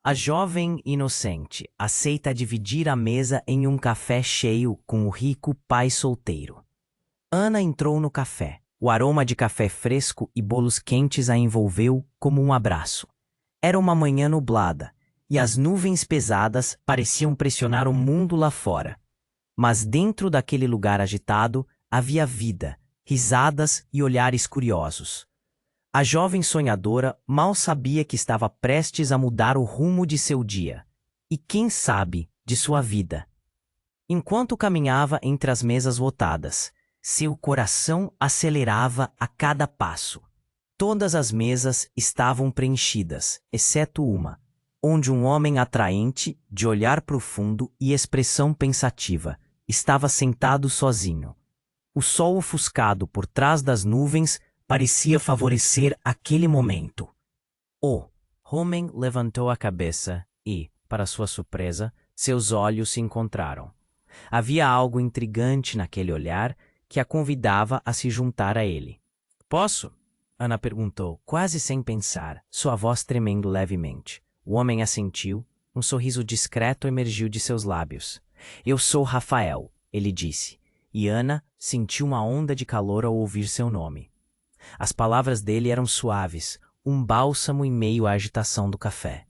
A jovem inocente aceita dividir a mesa em um café cheio com o rico pai solteiro. Ana entrou no café. O aroma de café fresco e bolos quentes a envolveu como um abraço. Era uma manhã nublada, e as nuvens pesadas pareciam pressionar o mundo lá fora. Mas dentro daquele lugar agitado havia vida, risadas e olhares curiosos. A jovem sonhadora mal sabia que estava prestes a mudar o rumo de seu dia, e quem sabe, de sua vida. Enquanto caminhava entre as mesas lotadas, seu coração acelerava a cada passo. Todas as mesas estavam preenchidas, exceto uma, onde um homem atraente, de olhar profundo e expressão pensativa, estava sentado sozinho. O sol ofuscado por trás das nuvens parecia favorecer aquele momento. O homem levantou a cabeça e, para sua surpresa, seus olhos se encontraram. Havia algo intrigante naquele olhar que a convidava a se juntar a ele. "Posso?" Ana perguntou, quase sem pensar, sua voz tremendo levemente. O homem assentiu, um sorriso discreto emergiu de seus lábios. "Eu sou Rafael", ele disse, e Ana sentiu uma onda de calor ao ouvir seu nome. As palavras dele eram suaves, um bálsamo em meio à agitação do café.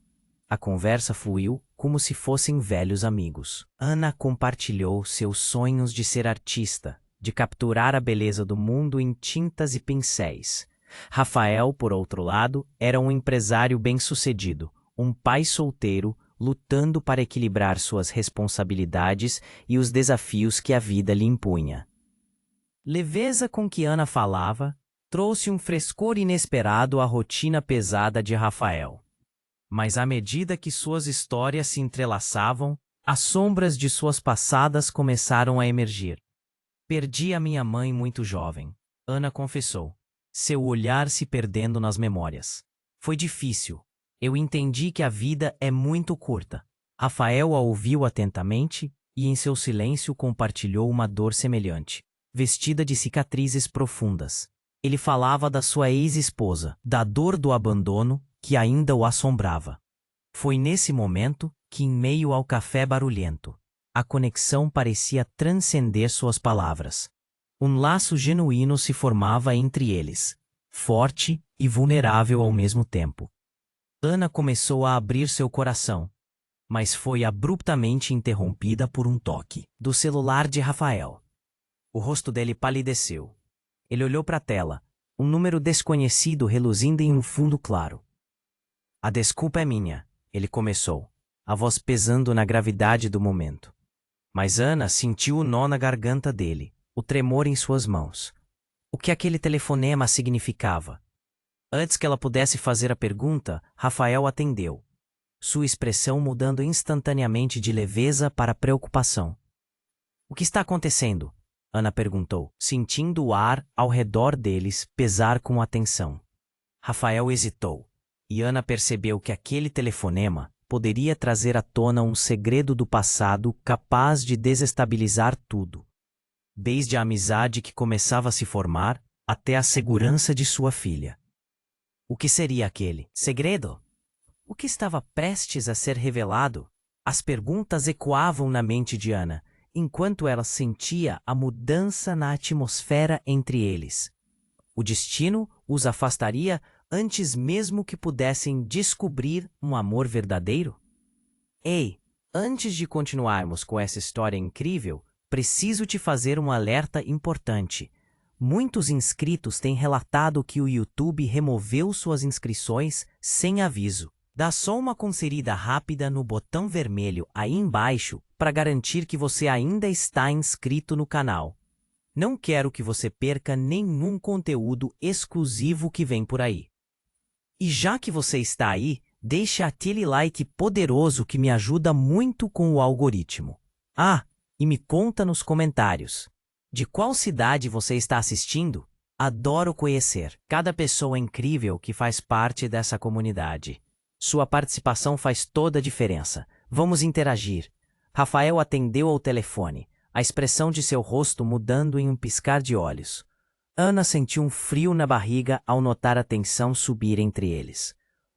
A conversa fluiu como se fossem velhos amigos. Ana compartilhou seus sonhos de ser artista, de capturar a beleza do mundo em tintas e pincéis. Rafael, por outro lado, era um empresário bem-sucedido, um pai solteiro, lutando para equilibrar suas responsabilidades e os desafios que a vida lhe impunha. Leveza com que Ana falava trouxe um frescor inesperado à rotina pesada de Rafael. Mas à medida que suas histórias se entrelaçavam, as sombras de suas passadas começaram a emergir. "Perdi a minha mãe muito jovem", Ana confessou, seu olhar se perdendo nas memórias. "Foi difícil. Eu entendi que a vida é muito curta." Rafael a ouviu atentamente e em seu silêncio compartilhou uma dor semelhante, vestida de cicatrizes profundas. Ele falava da sua ex-esposa, da dor do abandono que ainda o assombrava. Foi nesse momento que, em meio ao café barulhento, a conexão parecia transcender suas palavras. Um laço genuíno se formava entre eles, forte e vulnerável ao mesmo tempo. Ana começou a abrir seu coração, mas foi abruptamente interrompida por um toque do celular de Rafael. O rosto dele palideceu. Ele olhou para a tela, um número desconhecido reluzindo em um fundo claro. "A desculpa é minha", ele começou, a voz pesando na gravidade do momento. Mas Ana sentiu o nó na garganta dele, o tremor em suas mãos. O que aquele telefonema significava? Antes que ela pudesse fazer a pergunta, Rafael atendeu, sua expressão mudando instantaneamente de leveza para preocupação. "O que está acontecendo?" Ana perguntou, sentindo o ar ao redor deles pesar com atenção. Rafael hesitou, e Ana percebeu que aquele telefonema poderia trazer à tona um segredo do passado capaz de desestabilizar tudo. Desde a amizade que começava a se formar, até a segurança de sua filha. O que seria aquele segredo? O que estava prestes a ser revelado? As perguntas ecoavam na mente de Ana, enquanto ela sentia a mudança na atmosfera entre eles. O destino os afastaria antes mesmo que pudessem descobrir um amor verdadeiro? Ei, antes de continuarmos com essa história incrível, preciso te fazer um alerta importante. Muitos inscritos têm relatado que o YouTube removeu suas inscrições sem aviso. Dá só uma conferida rápida no botão vermelho aí embaixo para garantir que você ainda está inscrito no canal. Não quero que você perca nenhum conteúdo exclusivo que vem por aí. E já que você está aí, deixa aquele like poderoso que me ajuda muito com o algoritmo. Ah, e me conta nos comentários. De qual cidade você está assistindo? Adoro conhecer cada pessoa incrível que faz parte dessa comunidade. Sua participação faz toda a diferença. Vamos interagir. Rafael atendeu ao telefone, a expressão de seu rosto mudando em um piscar de olhos. Ana sentiu um frio na barriga ao notar a tensão subir entre eles.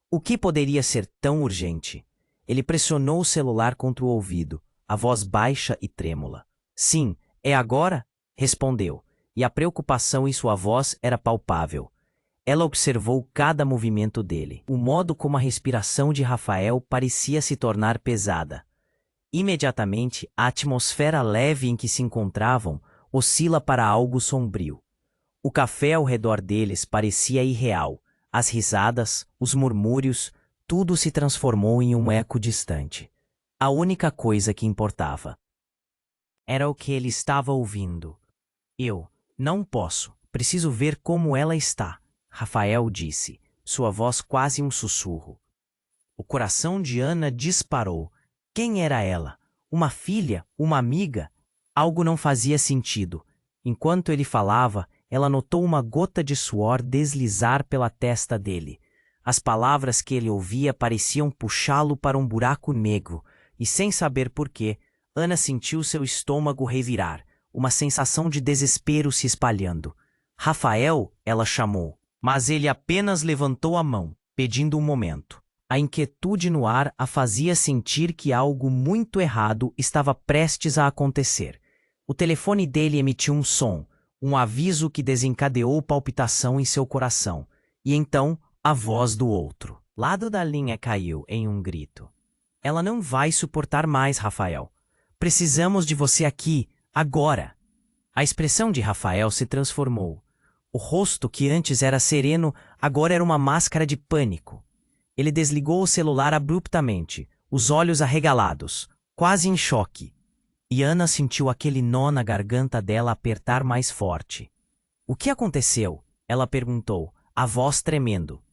O que poderia ser tão urgente? Ele pressionou o celular contra o ouvido, a voz baixa e trêmula. Sim, é agora? Respondeu, e a preocupação em sua voz era palpável. Ela observou cada movimento dele, o modo como a respiração de Rafael parecia se tornar pesada. Imediatamente, a atmosfera leve em que se encontravam oscila para algo sombrio. O café ao redor deles parecia irreal. As risadas, os murmúrios, tudo se transformou em um eco distante. A única coisa que importava era o que ele estava ouvindo. Eu não posso, preciso ver como ela está, Rafael disse, sua voz quase um sussurro. O coração de Ana disparou. Quem era ela? Uma filha? Uma amiga? Algo não fazia sentido. Enquanto ele falava, ela notou uma gota de suor deslizar pela testa dele. As palavras que ele ouvia pareciam puxá-lo para um buraco negro, e sem saber porquê, Ana sentiu seu estômago revirar, uma sensação de desespero se espalhando. Rafael, ela chamou, mas ele apenas levantou a mão, pedindo um momento. A inquietude no ar a fazia sentir que algo muito errado estava prestes a acontecer. O telefone dele emitiu um som, um aviso que desencadeou palpitação em seu coração. E então, a voz do outro lado da linha caiu em um grito. Ela não vai suportar mais, Rafael. Precisamos de você aqui, agora. A expressão de Rafael se transformou. O rosto que antes era sereno agora era uma máscara de pânico. Ele desligou o celular abruptamente, os olhos arregalados, quase em choque. E Ana sentiu aquele nó na garganta dela apertar mais forte. O que aconteceu? Ela perguntou, a voz tremendo.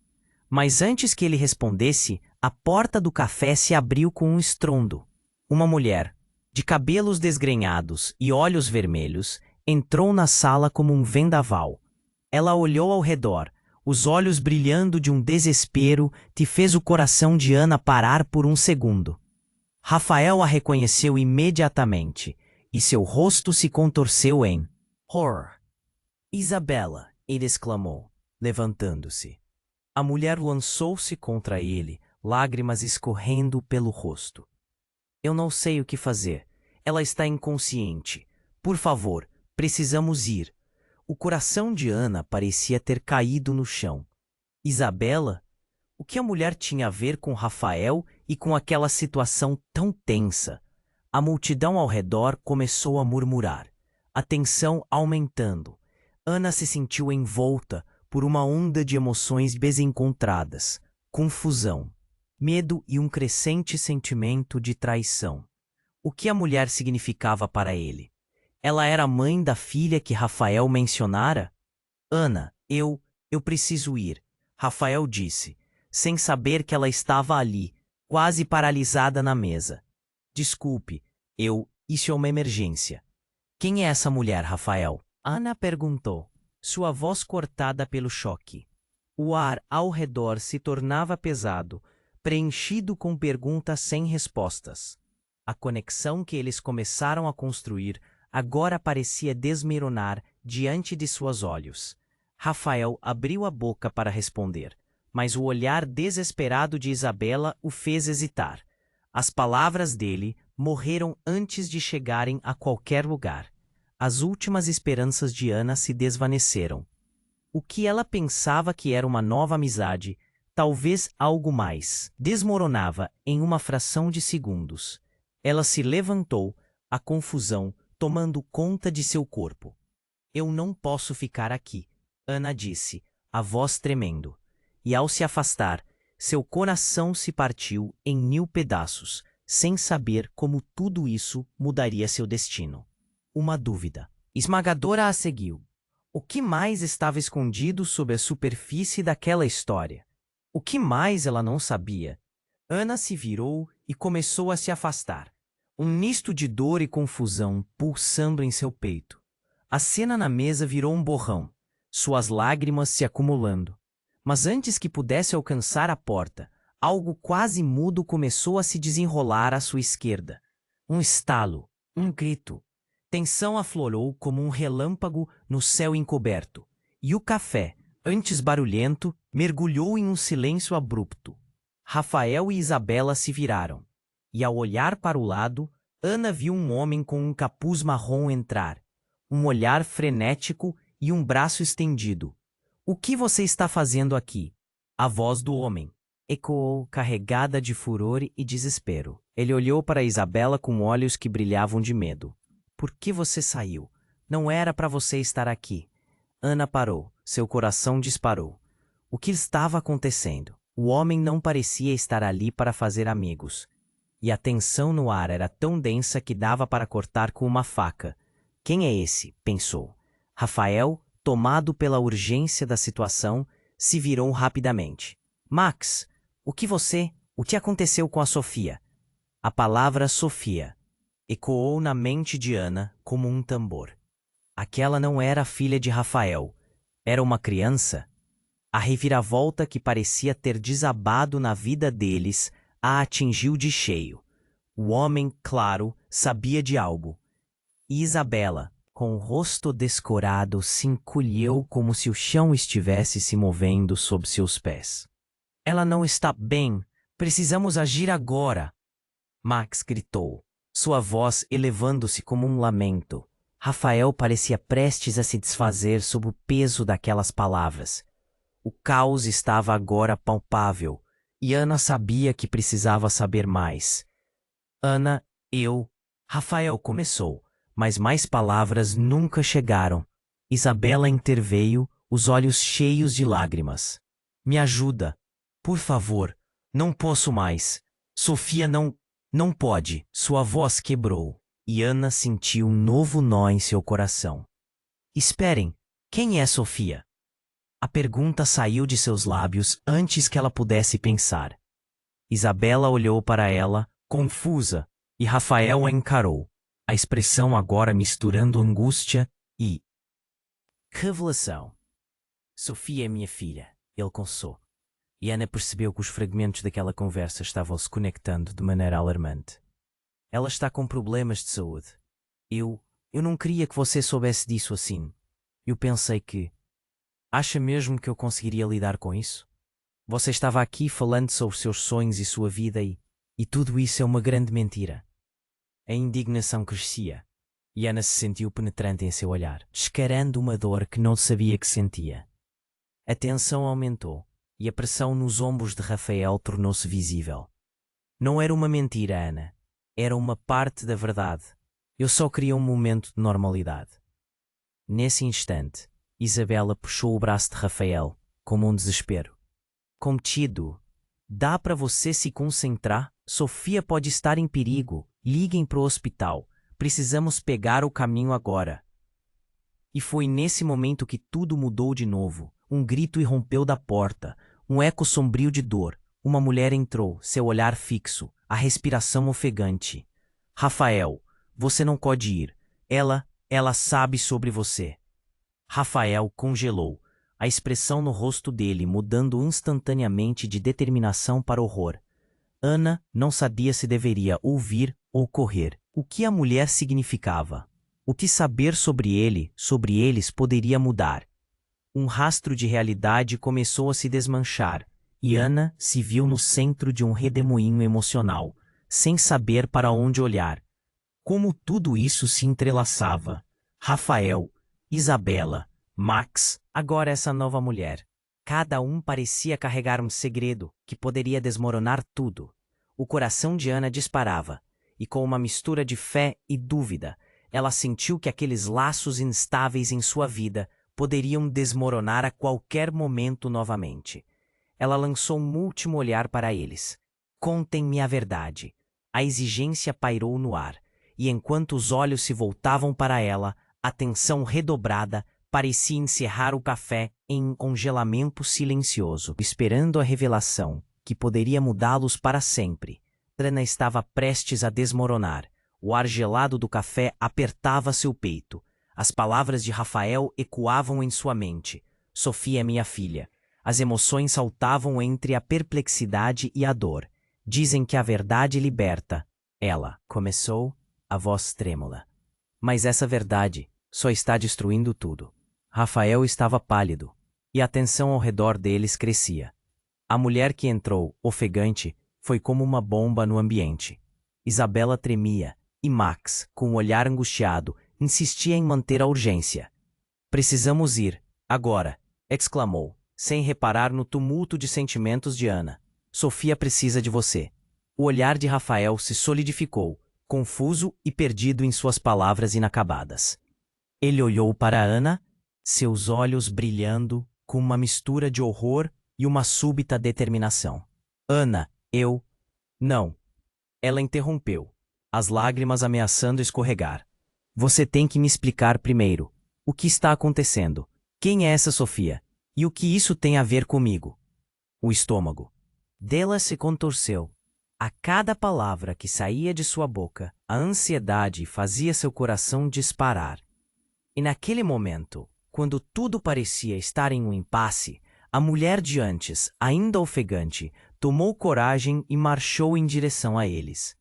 Mas antes que ele respondesse, a porta do café se abriu com um estrondo. Uma mulher, de cabelos desgrenhados e olhos vermelhos, entrou na sala como um vendaval. Ela olhou ao redor, os olhos brilhando de um desespero que fez o coração de Ana parar por um segundo. Rafael a reconheceu imediatamente, e seu rosto se contorceu em horror. Isabela, ele exclamou, levantando-se. A mulher lançou-se contra ele, lágrimas escorrendo pelo rosto. Eu não sei o que fazer. Ela está inconsciente. Por favor, precisamos ir. O coração de Ana parecia ter caído no chão. Isabela? O que a mulher tinha a ver com Rafael e com aquela situação tão tensa? A multidão ao redor começou a murmurar, a tensão aumentando. Ana se sentiu envolta por uma onda de emoções desencontradas, confusão, medo e um crescente sentimento de traição. O que a mulher significava para ele? Ela era a mãe da filha que Rafael mencionara? Ana, eu preciso ir, Rafael disse, sem saber que ela estava ali, quase paralisada na mesa. Desculpe, isso é uma emergência. Quem é essa mulher, Rafael? Ana perguntou, sua voz cortada pelo choque. O ar ao redor se tornava pesado, preenchido com perguntas sem respostas. A conexão que eles começaram a construir agora parecia desmoronar diante de seus olhos. Rafael abriu a boca para responder, mas o olhar desesperado de Isabela o fez hesitar. As palavras dele morreram antes de chegarem a qualquer lugar. As últimas esperanças de Ana se desvaneceram. O que ela pensava que era uma nova amizade, talvez algo mais, desmoronava em uma fração de segundos. Ela se levantou, a confusão tomando conta de seu corpo. Eu não posso ficar aqui, Ana disse, a voz tremendo. E ao se afastar, seu coração se partiu em 1000 pedaços, sem saber como tudo isso mudaria seu destino. Uma dúvida esmagadora a seguiu. O que mais estava escondido sob a superfície daquela história? O que mais ela não sabia? Ana se virou e começou a se afastar. Um misto de dor e confusão pulsando em seu peito. A cena na mesa virou um borrão, suas lágrimas se acumulando. Mas antes que pudesse alcançar a porta, algo quase mudo começou a se desenrolar à sua esquerda. Um estalo, um grito. Tensão aflorou como um relâmpago no céu encoberto, e o café, antes barulhento, mergulhou em um silêncio abrupto. Rafael e Isabela se viraram. E ao olhar para o lado, Ana viu um homem com um capuz marrom entrar, um olhar frenético e um braço estendido. "O que você está fazendo aqui?" A voz do homem ecoou, carregada de furor e desespero. Ele olhou para Isabela com olhos que brilhavam de medo. "Por que você saiu? Não era para você estar aqui." Ana parou. Seu coração disparou. O que estava acontecendo? O homem não parecia estar ali para fazer amigos. E a tensão no ar era tão densa que dava para cortar com uma faca. "Quem é esse?" pensou. Rafael, tomado pela urgência da situação, se virou rapidamente. "Max, o que aconteceu com a Sofia?" A palavra Sofia ecoou na mente de Ana como um tambor. Aquela não era a filha de Rafael. Era uma criança. A reviravolta que parecia ter desabado na vida deles a atingiu de cheio. O homem, claro, sabia de algo. E Isabela, com o rosto descorado, se encolheu como se o chão estivesse se movendo sob seus pés. "Ela não está bem. Precisamos agir agora!" Max gritou, sua voz elevando-se como um lamento. Rafael parecia prestes a se desfazer sob o peso daquelas palavras. O caos estava agora palpável, e Ana sabia que precisava saber mais. "Ana, Rafael começou, mas mais palavras nunca chegaram. Isabela interveio, os olhos cheios de lágrimas. "Me ajuda, por favor. Não posso mais. Sofia não pode." Sua voz quebrou, e Ana sentiu um novo nó em seu coração. "Esperem, quem é Sofia?" A pergunta saiu de seus lábios antes que ela pudesse pensar. Isabela olhou para ela, confusa, e Rafael a encarou, a expressão agora misturando angústia e revelação. "Sofia é minha filha", ele confessou. E Ana percebeu que os fragmentos daquela conversa estavam se conectando de maneira alarmante. "Ela está com problemas de saúde. Eu não queria que você soubesse disso assim. Eu pensei que... Acha mesmo que eu conseguiria lidar com isso? Você estava aqui falando sobre seus sonhos e sua vida e tudo isso é uma grande mentira." A indignação crescia, e Ana se sentiu penetrante em seu olhar, descarando uma dor que não sabia que sentia. A tensão aumentou, e a pressão nos ombros de Rafael tornou-se visível. "Não era uma mentira, Ana. Era uma parte da verdade. Eu só queria um momento de normalidade." Nesse instante, Isabela puxou o braço de Rafael, como um desespero. "Contido, dá para você se concentrar? Sofia pode estar em perigo. Liguem para o hospital. Precisamos pegar o caminho agora." E foi nesse momento que tudo mudou de novo. Um grito irrompeu da porta, um eco sombrio de dor. Uma mulher entrou, seu olhar fixo, a respiração ofegante. "Rafael, você não pode ir. Ela sabe sobre você." Rafael congelou, a expressão no rosto dele mudando instantaneamente de determinação para horror. Ana não sabia se deveria ouvir ou correr. O que a mulher significava? O que saber sobre eles poderia mudar? Um rastro de realidade começou a se desmanchar, e Ana se viu no centro de um redemoinho emocional, sem saber para onde olhar. Como tudo isso se entrelaçava. Rafael, Isabela, Max, agora essa nova mulher. Cada um parecia carregar um segredo que poderia desmoronar tudo. O coração de Ana disparava, e com uma mistura de fé e dúvida, ela sentiu que aqueles laços instáveis em sua vida poderiam desmoronar a qualquer momento novamente. Ela lançou um último olhar para eles. "Contem-me a verdade." A exigência pairou no ar, e enquanto os olhos se voltavam para ela, a tensão redobrada parecia encerrar o café em um congelamento silencioso, esperando a revelação que poderia mudá-los para sempre. Ana estava prestes a desmoronar. O ar gelado do café apertava seu peito. As palavras de Rafael ecoavam em sua mente. "Sofia é minha filha." As emoções saltavam entre a perplexidade e a dor. "Dizem que a verdade liberta." Ela começou, a voz trêmula. "Mas essa verdade só está destruindo tudo." Rafael estava pálido, e a tensão ao redor deles crescia. A mulher que entrou, ofegante, foi como uma bomba no ambiente. Isabela tremia, e Max, com um olhar angustiado, insistia em manter a urgência. Precisamos ir, agora, exclamou, sem reparar no tumulto de sentimentos de Ana. Sofia precisa de você. O olhar de Rafael se solidificou, confuso e perdido em suas palavras inacabadas. Ele olhou para Ana, seus olhos brilhando, com uma mistura de horror e uma súbita determinação. Ana, eu... Não. Ela interrompeu, as lágrimas ameaçando escorregar. Você tem que me explicar primeiro. O que está acontecendo? Quem é essa Sofia? E o que isso tem a ver comigo? O estômago dela se contorceu. A cada palavra que saía de sua boca, a ansiedade fazia seu coração disparar. E naquele momento, quando tudo parecia estar em um impasse, a mulher de antes, ainda ofegante, tomou coragem e marchou em direção a eles.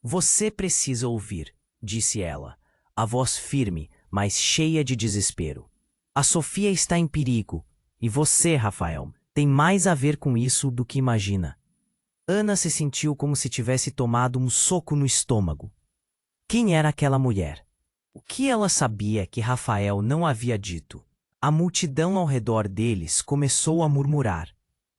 Você precisa ouvir, disse ela, a voz firme, mas cheia de desespero. A Sofia está em perigo, e você, Rafael, tem mais a ver com isso do que imagina. Ana se sentiu como se tivesse tomado um soco no estômago. Quem era aquela mulher? O que ela sabia que Rafael não havia dito? A multidão ao redor deles começou a murmurar.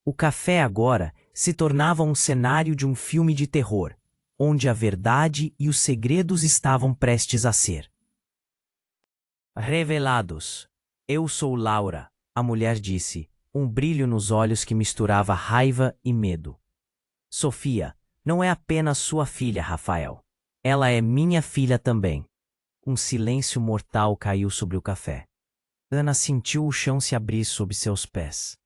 O café agora se tornava um cenário de um filme de terror, onde a verdade e os segredos estavam prestes a ser revelados. Eu sou Laura, a mulher disse, um brilho nos olhos que misturava raiva e medo. Sofia, não é apenas sua filha, Rafael. Ela é minha filha também. Um silêncio mortal caiu sobre o café. Ana sentiu o chão se abrir sob seus pés.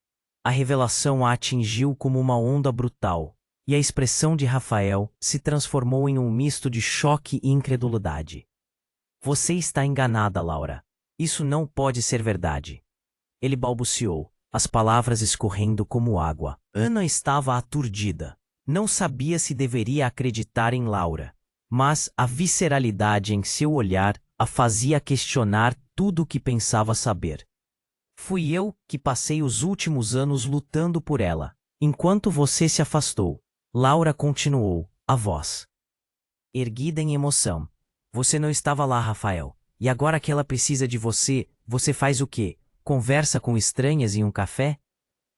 A revelação a atingiu como uma onda brutal, e a expressão de Rafael se transformou em um misto de choque e incredulidade. Você está enganada, Laura. Isso não pode ser verdade. Ele balbuciou, as palavras escorrendo como água. Ana estava aturdida. Não sabia se deveria acreditar em Laura, mas a visceralidade em seu olhar a fazia questionar tudo o que pensava saber. Fui eu que passei os últimos anos lutando por ela, enquanto você se afastou. Laura continuou, a voz erguida em emoção. Você não estava lá, Rafael, e agora que ela precisa de você, você faz o quê? Conversa com estranhas em um café?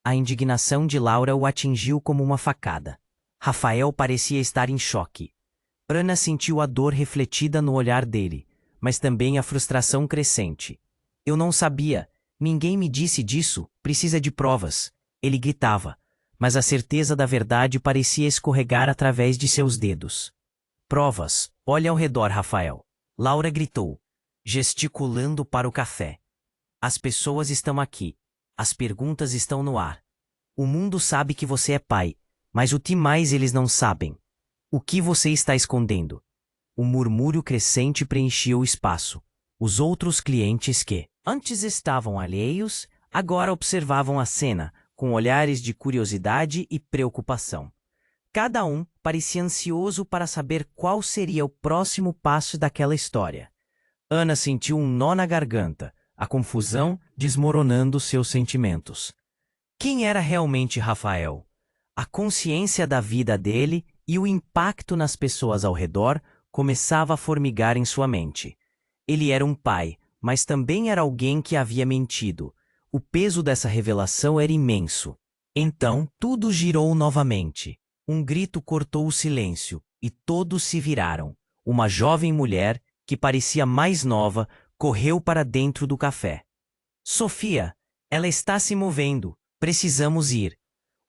A indignação de Laura o atingiu como uma facada. Rafael parecia estar em choque. Ana sentiu a dor refletida no olhar dele, mas também a frustração crescente. Eu não sabia. Ninguém me disse disso. Precisa de provas. Ele gritava, mas a certeza da verdade parecia escorregar através de seus dedos. Provas. Olha ao redor, Rafael. Laura gritou, gesticulando para o café. As pessoas estão aqui. As perguntas estão no ar. O mundo sabe que você é pai. Mas o que mais eles não sabem? O que você está escondendo? O murmúrio crescente preenchia o espaço. Os outros clientes que antes estavam alheios, agora observavam a cena, com olhares de curiosidade e preocupação. Cada um parecia ansioso para saber qual seria o próximo passo daquela história. Ana sentiu um nó na garganta, a confusão desmoronando seus sentimentos. Quem era realmente Rafael? A consciência da vida dele e o impacto nas pessoas ao redor começava a formigar em sua mente. Ele era um pai, mas também era alguém que havia mentido. O peso dessa revelação era imenso. Então, tudo girou novamente. Um grito cortou o silêncio, e todos se viraram. Uma jovem mulher, que parecia mais nova, correu para dentro do café. Sofia, ela está se movendo. Precisamos ir.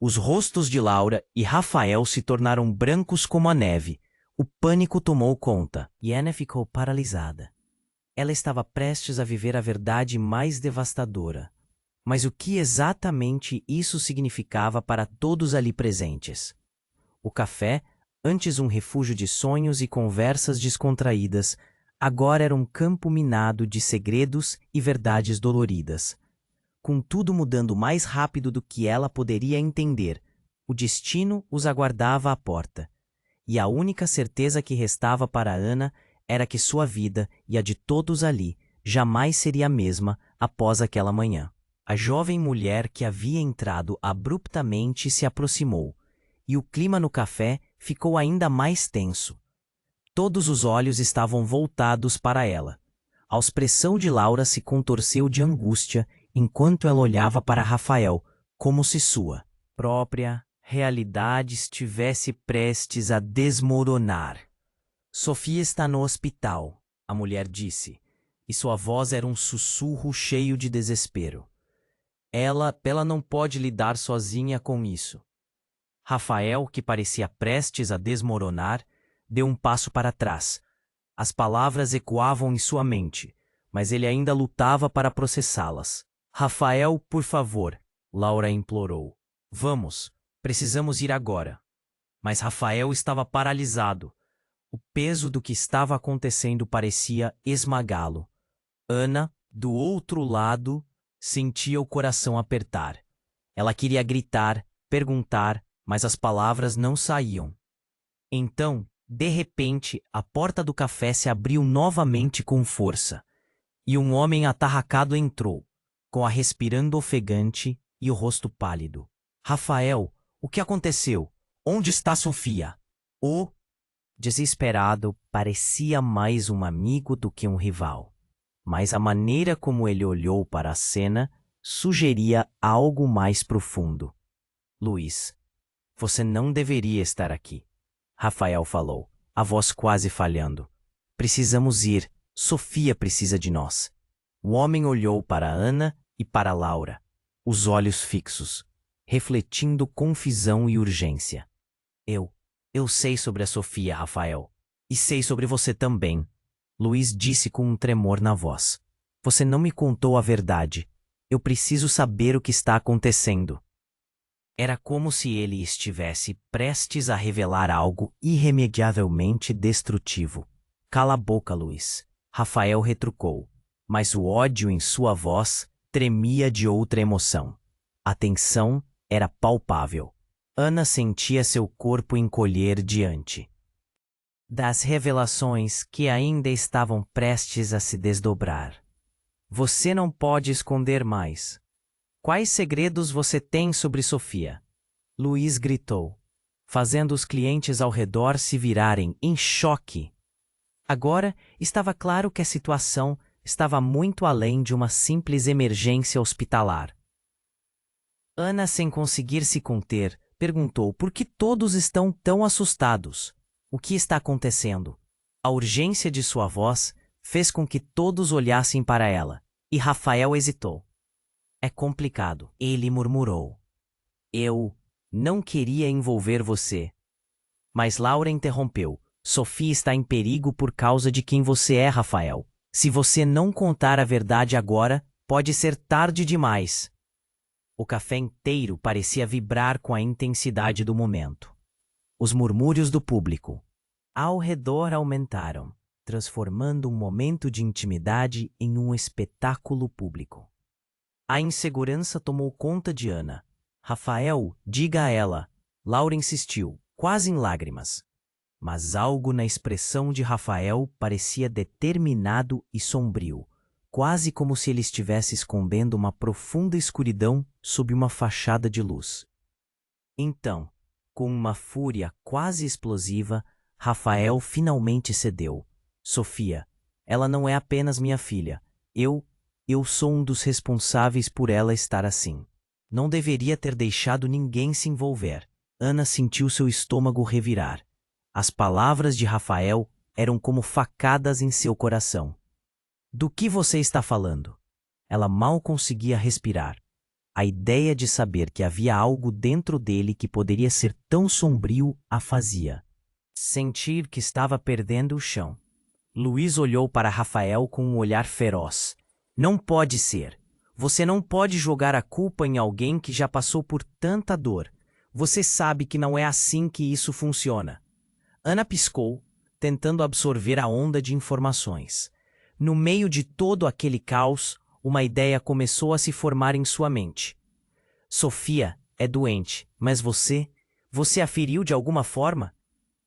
Os rostos de Laura e Rafael se tornaram brancos como a neve. O pânico tomou conta, e Ana ficou paralisada. Ela estava prestes a viver a verdade mais devastadora. Mas o que exatamente isso significava para todos ali presentes? O café, antes um refúgio de sonhos e conversas descontraídas, agora era um campo minado de segredos e verdades doloridas. Com tudo mudando mais rápido do que ela poderia entender, o destino os aguardava à porta. E a única certeza que restava para Ana era que sua vida e a de todos ali jamais seria a mesma após aquela manhã. A jovem mulher que havia entrado abruptamente se aproximou, e o clima no café ficou ainda mais tenso. Todos os olhos estavam voltados para ela. A expressão de Laura se contorceu de angústia enquanto ela olhava para Rafael, como se sua própria realidade estivesse prestes a desmoronar. Sofia está no hospital, a mulher disse, e sua voz era um sussurro cheio de desespero. Ela não pode lidar sozinha com isso. Rafael, que parecia prestes a desmoronar, deu um passo para trás. As palavras ecoavam em sua mente, mas ele ainda lutava para processá-las. Rafael, por favor, Laura implorou. Vamos, precisamos ir agora. Mas Rafael estava paralisado. O peso do que estava acontecendo parecia esmagá-lo. Ana, do outro lado, sentia o coração apertar. Ela queria gritar, perguntar, mas as palavras não saíam. Então, de repente, a porta do café se abriu novamente com força, e um homem atarracado entrou, com a respirando ofegante e o rosto pálido. Rafael, o que aconteceu? Onde está Sofia? O desesperado parecia mais um amigo do que um rival. Mas a maneira como ele olhou para a cena sugeria algo mais profundo. Luiz, você não deveria estar aqui, Rafael falou, a voz quase falhando. Precisamos ir, Sofia precisa de nós. O homem olhou para Ana e para Laura, os olhos fixos, refletindo confusão e urgência. Eu sei sobre a Sofia, Rafael, e sei sobre você também, Luiz disse com um tremor na voz. Você não me contou a verdade. Eu preciso saber o que está acontecendo. Era como se ele estivesse prestes a revelar algo irremediavelmente destrutivo. Cala a boca, Luiz, Rafael retrucou, mas o ódio em sua voz tremia de outra emoção. A tensão era palpável. Ana sentia seu corpo encolher diante das revelações que ainda estavam prestes a se desdobrar. Você não pode esconder mais. Quais segredos você tem sobre Sofia? Luiz gritou, fazendo os clientes ao redor se virarem em choque. Agora estava claro que a situação estava muito além de uma simples emergência hospitalar. Ana, sem conseguir se conter, perguntou por que todos estão tão assustados. O que está acontecendo? A urgência de sua voz fez com que todos olhassem para ela, e Rafael hesitou. É complicado, ele murmurou. Eu não queria envolver você. Mas Laura interrompeu. Sofia está em perigo por causa de quem você é, Rafael. Se você não contar a verdade agora, pode ser tarde demais. O café inteiro parecia vibrar com a intensidade do momento. Os murmúrios do público ao redor aumentaram, transformando um momento de intimidade em um espetáculo público. A insegurança tomou conta de Ana. Rafael, diga a ela. Laura insistiu, quase em lágrimas. Mas algo na expressão de Rafael parecia determinado e sombrio, quase como se ele estivesse escondendo uma profunda escuridão sob uma fachada de luz. Então, com uma fúria quase explosiva, Rafael finalmente cedeu. Sofia, ela não é apenas minha filha. Eu sou um dos responsáveis por ela estar assim. Não deveria ter deixado ninguém se envolver. Ana sentiu seu estômago revirar. As palavras de Rafael eram como facadas em seu coração. Do que você está falando? Ela mal conseguia respirar. A ideia de saber que havia algo dentro dele que poderia ser tão sombrio a fazia sentir que estava perdendo o chão. Luiz olhou para Rafael com um olhar feroz. Não pode ser. Você não pode jogar a culpa em alguém que já passou por tanta dor. Você sabe que não é assim que isso funciona. Ana piscou, tentando absorver a onda de informações. No meio de todo aquele caos, uma ideia começou a se formar em sua mente. Sofia é doente, mas você a feriu de alguma forma?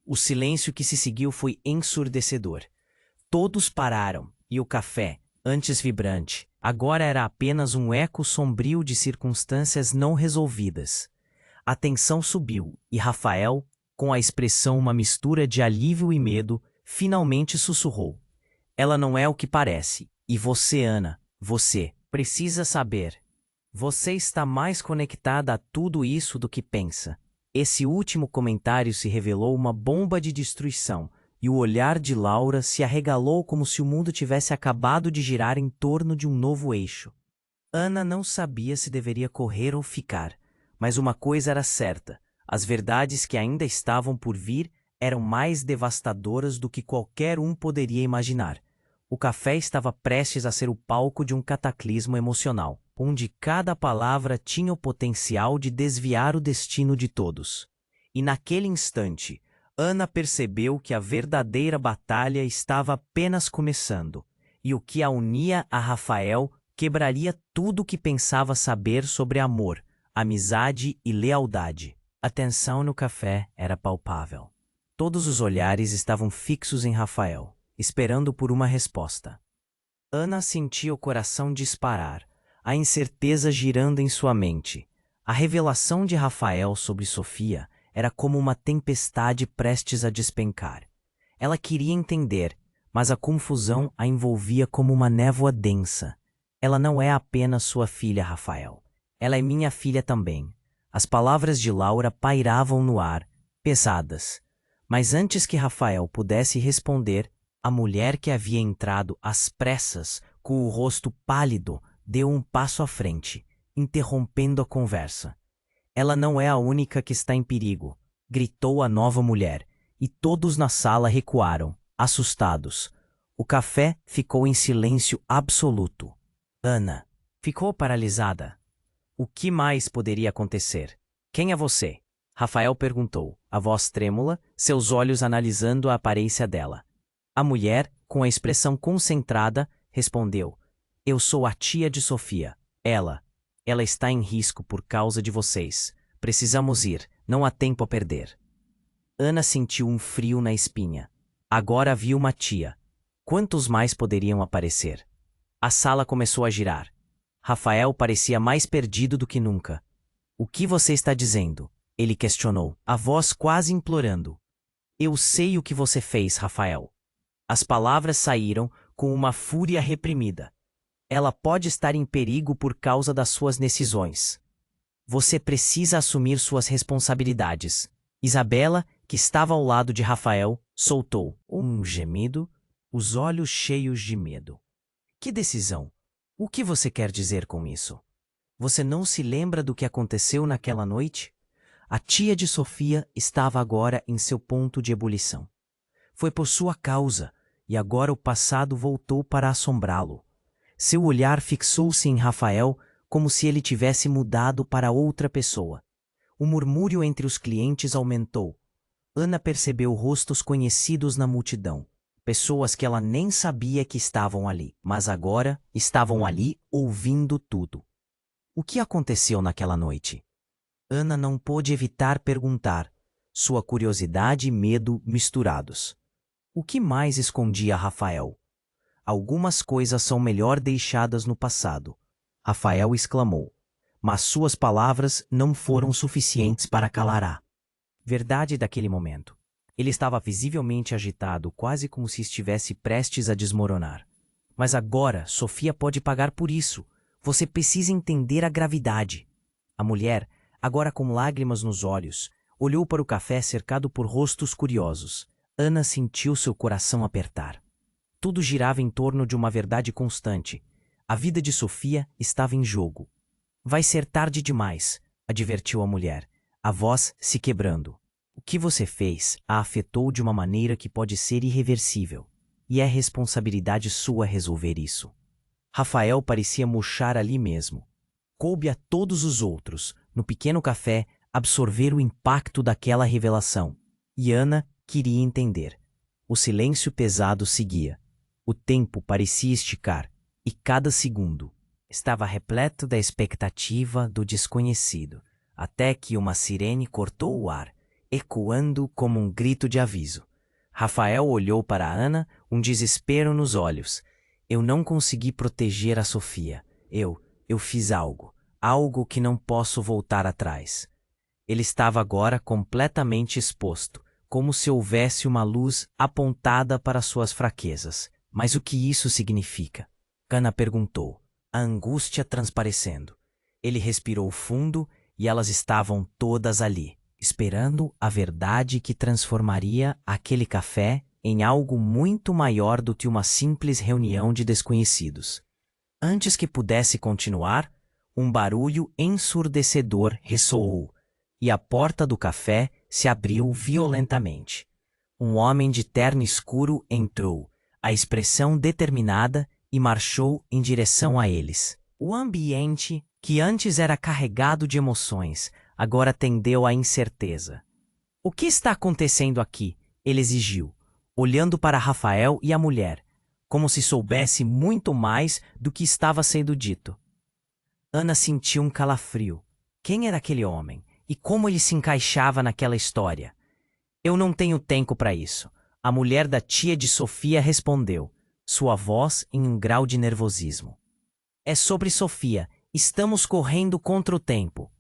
O silêncio que se seguiu foi ensurdecedor. Todos pararam, e o café, antes vibrante, Agora era apenas um eco sombrio de circunstâncias não resolvidas. A tensão subiu e Rafael, com a expressão uma mistura de alívio e medo, finalmente sussurrou. Ela não é o que parece. E você, Ana, você precisa saber. Você está mais conectada a tudo isso do que pensa. Esse último comentário se revelou uma bomba de destruição, e o olhar de Laura se arregalou como se o mundo tivesse acabado de girar em torno de um novo eixo. Ana não sabia se deveria correr ou ficar, mas uma coisa era certa: as verdades que ainda estavam por vir eram mais devastadoras do que qualquer um poderia imaginar. O café estava prestes a ser o palco de um cataclismo emocional, onde cada palavra tinha o potencial de desviar o destino de todos. E naquele instante, Ana percebeu que a verdadeira batalha estava apenas começando, e o que a unia a Rafael quebraria tudo o que pensava saber sobre amor, amizade e lealdade. A tensão no café era palpável. Todos os olhares estavam fixos em Rafael, esperando por uma resposta. Ana sentia o coração disparar, a incerteza girando em sua mente. A revelação de Rafael sobre Sofia era como uma tempestade prestes a despencar. Ela queria entender, mas a confusão a envolvia como uma névoa densa. Ela não é apenas sua filha, Rafael. Ela é minha filha também. As palavras de Laura pairavam no ar, pesadas. Mas antes que Rafael pudesse responder, a mulher que havia entrado às pressas, com o rosto pálido, deu um passo à frente, interrompendo a conversa. Ela não é a única que está em perigo, gritou a nova mulher, e todos na sala recuaram, assustados. O café ficou em silêncio absoluto. Ana ficou paralisada. O que mais poderia acontecer? Quem é você? Rafael perguntou, a voz trêmula, seus olhos analisando a aparência dela. A mulher, com a expressão concentrada, respondeu: Eu sou a tia de Sofia. Ela está em risco por causa de vocês. Precisamos ir, não há tempo a perder. Ana sentiu um frio na espinha. Agora havia uma tia. Quantos mais poderiam aparecer? A sala começou a girar. Rafael parecia mais perdido do que nunca. O que você está dizendo? Ele questionou, a voz quase implorando. Eu sei o que você fez, Rafael. As palavras saíram com uma fúria reprimida. Ela pode estar em perigo por causa das suas decisões. Você precisa assumir suas responsabilidades. Isabela, que estava ao lado de Rafael, soltou um gemido, os olhos cheios de medo. Que decisão? O que você quer dizer com isso? Você não se lembra do que aconteceu naquela noite? A tia de Sofia estava agora em seu ponto de ebulição. Foi por sua causa, e agora o passado voltou para assombrá-lo. Seu olhar fixou-se em Rafael como se ele tivesse mudado para outra pessoa. O murmúrio entre os clientes aumentou. Ana percebeu rostos conhecidos na multidão. Pessoas que ela nem sabia que estavam ali, mas agora estavam ali ouvindo tudo. O que aconteceu naquela noite? Ana não pôde evitar perguntar, sua curiosidade e medo misturados. O que mais escondia Rafael? Algumas coisas são melhor deixadas no passado, Rafael exclamou, mas suas palavras não foram suficientes para calar a verdade daquele momento. Ele estava visivelmente agitado, quase como se estivesse prestes a desmoronar. Mas agora, Sofia pode pagar por isso. Você precisa entender a gravidade. A mulher, agora com lágrimas nos olhos, olhou para o café cercado por rostos curiosos. Ana sentiu seu coração apertar. Tudo girava em torno de uma verdade constante. A vida de Sofia estava em jogo. Vai ser tarde demais, advertiu a mulher, a voz se quebrando. O que você fez a afetou de uma maneira que pode ser irreversível, e é responsabilidade sua resolver isso. Rafael parecia murchar ali mesmo. Coube a todos os outros, no pequeno café, absorver o impacto daquela revelação. E Ana queria entender. O silêncio pesado seguia. O tempo parecia esticar, e cada segundo estava repleto da expectativa do desconhecido, até que uma sirene cortou o ar, ecoando como um grito de aviso. Rafael olhou para Ana, um desespero nos olhos. Eu não consegui proteger a Sofia. Eu fiz algo que não posso voltar atrás. Ele estava agora completamente exposto, como se houvesse uma luz apontada para suas fraquezas. Mas o que isso significa? Ana perguntou, a angústia transparecendo. Ele respirou fundo e elas estavam todas ali, esperando a verdade que transformaria aquele café em algo muito maior do que uma simples reunião de desconhecidos. Antes que pudesse continuar, um barulho ensurdecedor ressoou, e a porta do café se abriu violentamente. Um homem de terno escuro entrou, a expressão determinada, e marchou em direção a eles. O ambiente, que antes era carregado de emoções, agora tendeu à incerteza. O que está acontecendo aqui? Ele exigiu, olhando para Rafael e a mulher, como se soubesse muito mais do que estava sendo dito. Ana sentiu um calafrio. Quem era aquele homem? E como ele se encaixava naquela história? Eu não tenho tempo para isso. A mulher da tia de Sofia respondeu, sua voz em um grau de nervosismo. É sobre Sofia. Estamos correndo contra o tempo.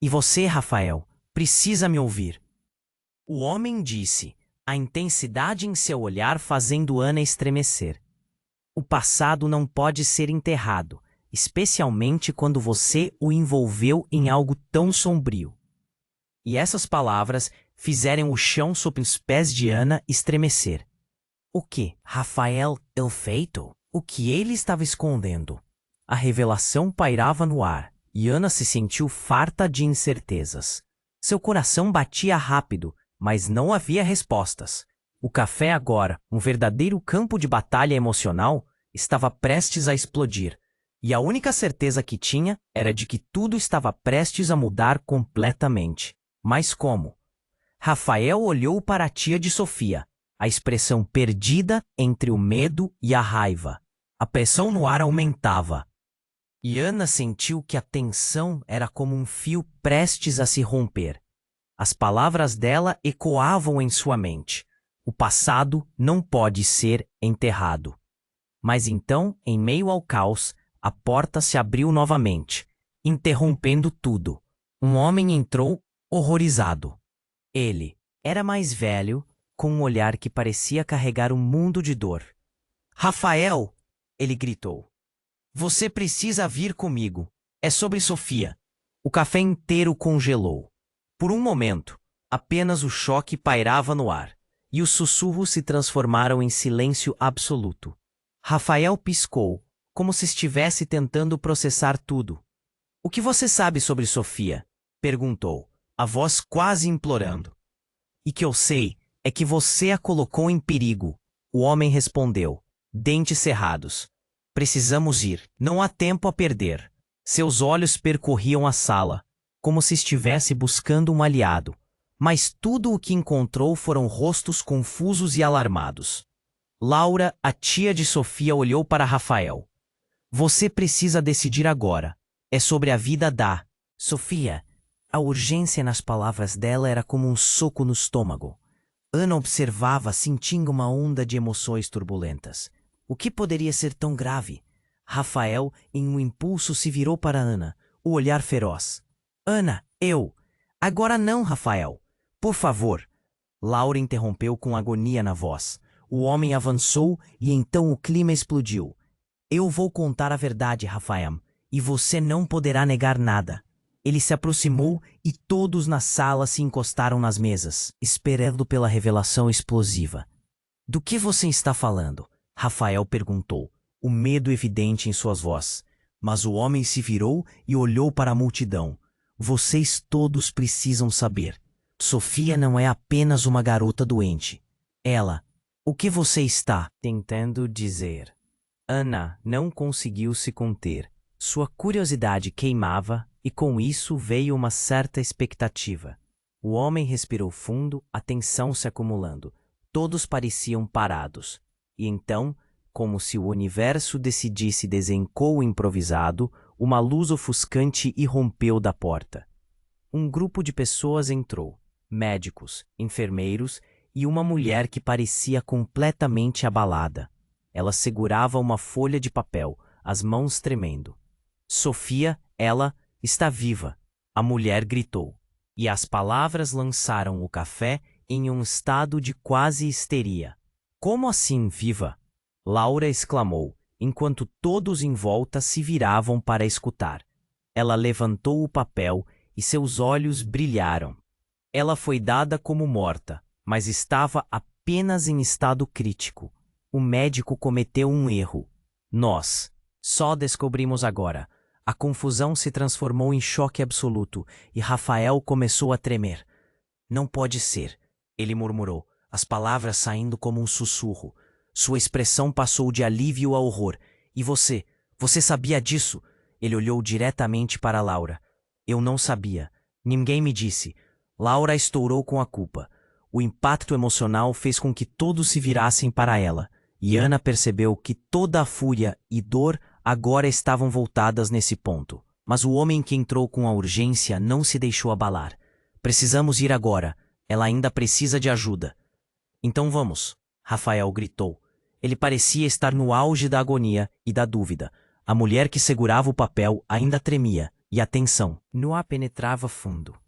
E você, Rafael, precisa me ouvir. O homem disse, a intensidade em seu olhar fazendo Ana estremecer. O passado não pode ser enterrado, especialmente quando você o envolveu em algo tão sombrio. E essas palavras fizeram o chão sob os pés de Ana estremecer. O que, Rafael, el feito? O que ele estava escondendo? A revelação pairava no ar, e Ana se sentiu farta de incertezas. Seu coração batia rápido, mas não havia respostas. O café agora, um verdadeiro campo de batalha emocional, estava prestes a explodir, e a única certeza que tinha era de que tudo estava prestes a mudar completamente. Mas como? Rafael olhou para a tia de Sofia, a expressão perdida entre o medo e a raiva. A pressão no ar aumentava. E Ana sentiu que a tensão era como um fio prestes a se romper. As palavras dela ecoavam em sua mente. O passado não pode ser enterrado. Mas então, em meio ao caos, a porta se abriu novamente, interrompendo tudo. Um homem entrou, horrorizado. Ele era mais velho, com um olhar que parecia carregar um mundo de dor. Rafael! Ele gritou. Você precisa vir comigo. É sobre Sofia. O café inteiro congelou. Por um momento, apenas o choque pairava no ar, e os sussurros se transformaram em silêncio absoluto. Rafael piscou, como se estivesse tentando processar tudo. O que você sabe sobre Sofia? Perguntou, a voz quase implorando. E que eu sei é que você a colocou em perigo. O homem respondeu, dentes cerrados. Precisamos ir. Não há tempo a perder. Seus olhos percorriam a sala, como se estivesse buscando um aliado. Mas tudo o que encontrou foram rostos confusos e alarmados. Laura, a tia de Sofia, olhou para Rafael. Você precisa decidir agora. É sobre a vida da Sofia. A urgência nas palavras dela era como um soco no estômago. Ana observava, sentindo uma onda de emoções turbulentas. O que poderia ser tão grave? Rafael, em um impulso, se virou para Ana, o olhar feroz. Ana, eu. Agora não, Rafael. Por favor. Laura interrompeu com agonia na voz. O homem avançou e então o clima explodiu. Eu vou contar a verdade, Rafael, e você não poderá negar nada. Ele se aproximou e todos na sala se encostaram nas mesas, esperando pela revelação explosiva. Do que você está falando? Rafael perguntou, o medo evidente em sua voz. Mas o homem se virou e olhou para a multidão. Vocês todos precisam saber. Sofia não é apenas uma garota doente. Ela... O que você está tentando dizer? Ana não conseguiu se conter. Sua curiosidade queimava e com isso veio uma certa expectativa. O homem respirou fundo, a tensão se acumulando. Todos pareciam parados. E então, como se o universo decidisse desencou improvisado, uma luz ofuscante irrompeu da porta. Um grupo de pessoas entrou. Médicos, enfermeiros e uma mulher que parecia completamente abalada. Ela segurava uma folha de papel, as mãos tremendo. Sofia, ela, está viva, a mulher gritou. E as palavras lançaram o café em um estado de quase histeria. Como assim viva? Laura exclamou, enquanto todos em volta se viravam para escutar. Ela levantou o papel e seus olhos brilharam. Ela foi dada como morta, mas estava apenas em estado crítico. O médico cometeu um erro. Nós só descobrimos agora. A confusão se transformou em choque absoluto e Rafael começou a tremer. Não pode ser, ele murmurou, as palavras saindo como um sussurro. Sua expressão passou de alívio a horror. E você sabia disso? Ele olhou diretamente para Laura. Eu não sabia. Ninguém me disse. Laura estourou com a culpa. O impacto emocional fez com que todos se virassem para ela. E Ana percebeu que toda a fúria e dor agora estavam voltadas nesse ponto. Mas o homem que entrou com a urgência não se deixou abalar. Precisamos ir agora. Ela ainda precisa de ajuda. Então vamos, Rafael gritou. Ele parecia estar no auge da agonia e da dúvida. A mulher que segurava o papel ainda tremia, e a tensão no ar penetrava fundo.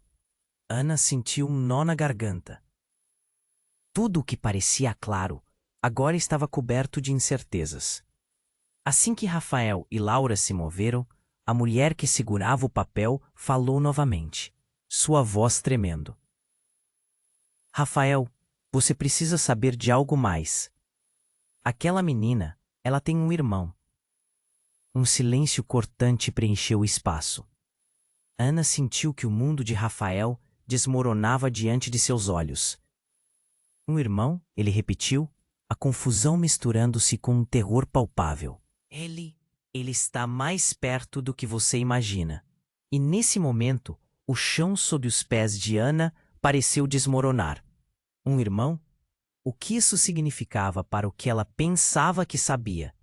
Ana sentiu um nó na garganta. Tudo o que parecia claro agora estava coberto de incertezas. Assim que Rafael e Laura se moveram, a mulher que segurava o papel falou novamente, sua voz tremendo. Rafael, você precisa saber de algo mais. Aquela menina, ela tem um irmão. Um silêncio cortante preencheu o espaço. Ana sentiu que o mundo de Rafael desmoronava diante de seus olhos. Um irmão? Ele repetiu, a confusão misturando-se com um terror palpável. Ele está mais perto do que você imagina. E nesse momento, o chão sob os pés de Ana pareceu desmoronar. Um irmão? O que isso significava para o que ela pensava que sabia?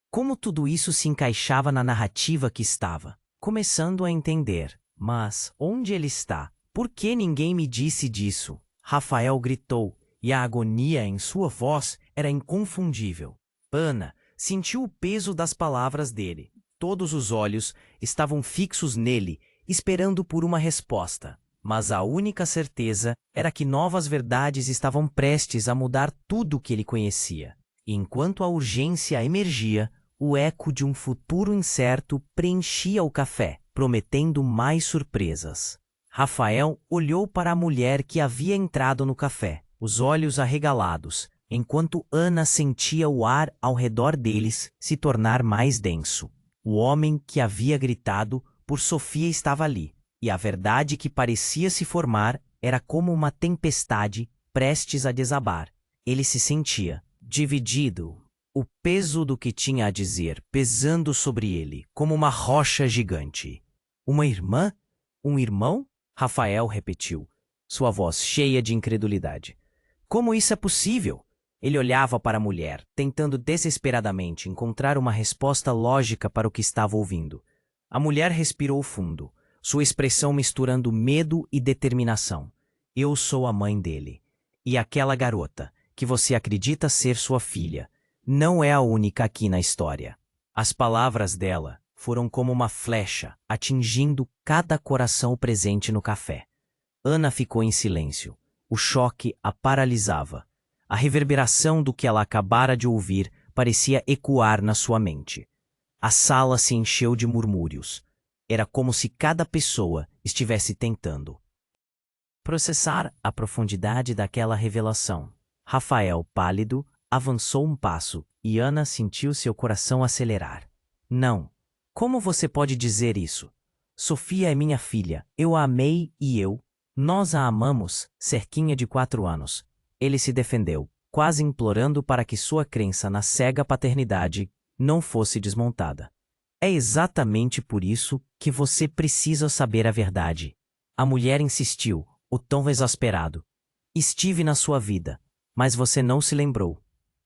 Como tudo isso se encaixava na narrativa que estava começando a entender? Mas onde ele está? Por que ninguém me disse disso? Rafael gritou, e a agonia em sua voz era inconfundível. Ana sentiu o peso das palavras dele. Todos os olhos estavam fixos nele, esperando por uma resposta. Mas a única certeza era que novas verdades estavam prestes a mudar tudo o que ele conhecia. E enquanto a urgência emergia, o eco de um futuro incerto preenchia o café, prometendo mais surpresas. Rafael olhou para a mulher que havia entrado no café, os olhos arregalados, enquanto Ana sentia o ar ao redor deles se tornar mais denso. O homem que havia gritado por Sofia estava ali, e a verdade que parecia se formar era como uma tempestade prestes a desabar. Ele se sentia dividido, o peso do que tinha a dizer pesando sobre ele como uma rocha gigante. Uma irmã? Um irmão? Rafael repetiu, sua voz cheia de incredulidade. Como isso é possível? Ele olhava para a mulher, tentando desesperadamente encontrar uma resposta lógica para o que estava ouvindo. A mulher respirou fundo, sua expressão misturando medo e determinação. Eu sou a mãe dele. E aquela garota, que você acredita ser sua filha, não é a única aqui na história. As palavras dela foram como uma flecha, atingindo cada coração presente no café. Ana ficou em silêncio. O choque a paralisava. A reverberação do que ela acabara de ouvir parecia ecoar na sua mente. A sala se encheu de murmúrios. Era como se cada pessoa estivesse tentando processar a profundidade daquela revelação. Rafael, pálido, avançou um passo e Ana sentiu seu coração acelerar. Não. Como você pode dizer isso? Sofia é minha filha. Eu a amei e nós a amamos, cerquinha de 4 anos. Ele se defendeu, quase implorando para que sua crença na cega paternidade não fosse desmontada. É exatamente por isso que você precisa saber a verdade. A mulher insistiu, o tom exasperado. Estive na sua vida, mas você não se lembrou.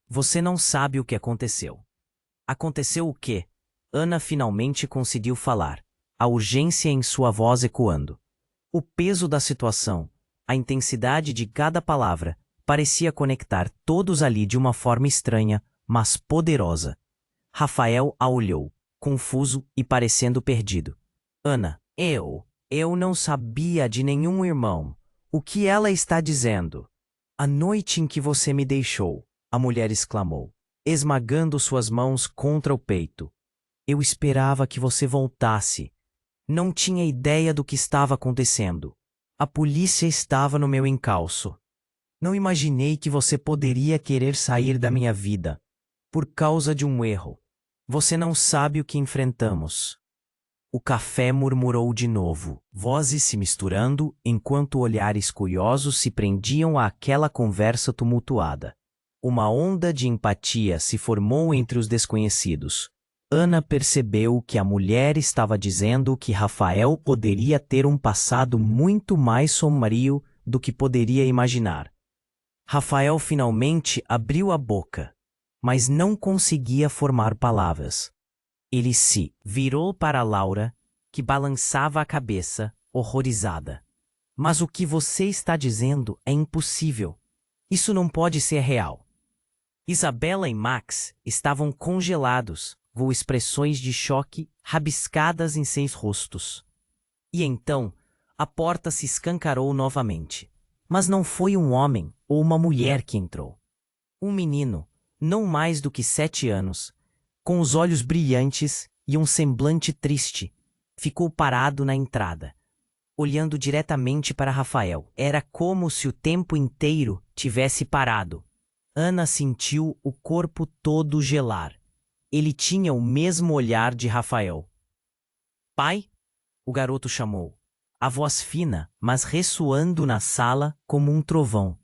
Você não sabe o que aconteceu. Aconteceu o quê? Ana finalmente conseguiu falar, a urgência em sua voz ecoando. O peso da situação, a intensidade de cada palavra, parecia conectar todos ali de uma forma estranha, mas poderosa. Rafael a olhou, confuso e parecendo perdido. Ana, eu não sabia de nenhum irmão. O que ela está dizendo? A noite em que você me deixou, a mulher exclamou, esmagando suas mãos contra o peito. Eu esperava que você voltasse. Não tinha ideia do que estava acontecendo. A polícia estava no meu encalço. Não imaginei que você poderia querer sair da minha vida. Por causa de um erro. Você não sabe o que enfrentamos. O café murmurou de novo, vozes se misturando, enquanto olhares curiosos se prendiam àquela conversa tumultuada. Uma onda de empatia se formou entre os desconhecidos. Ana percebeu que a mulher estava dizendo que Rafael poderia ter um passado muito mais sombrio do que poderia imaginar. Rafael finalmente abriu a boca, mas não conseguia formar palavras. Ele se virou para Laura, que balançava a cabeça, horrorizada. Mas o que você está dizendo é impossível. Isso não pode ser real. Isabela e Max estavam congelados, com expressões de choque rabiscadas em seus rostos. E então, a porta se escancarou novamente. Mas não foi um homem ou uma mulher que entrou. Um menino, não mais do que 7 anos, com os olhos brilhantes e um semblante triste, ficou parado na entrada, olhando diretamente para Rafael. Era como se o tempo inteiro tivesse parado. Ana sentiu o corpo todo gelar. Ele tinha o mesmo olhar de Rafael. Pai? O garoto chamou, a voz fina, mas ressoando na sala como um trovão.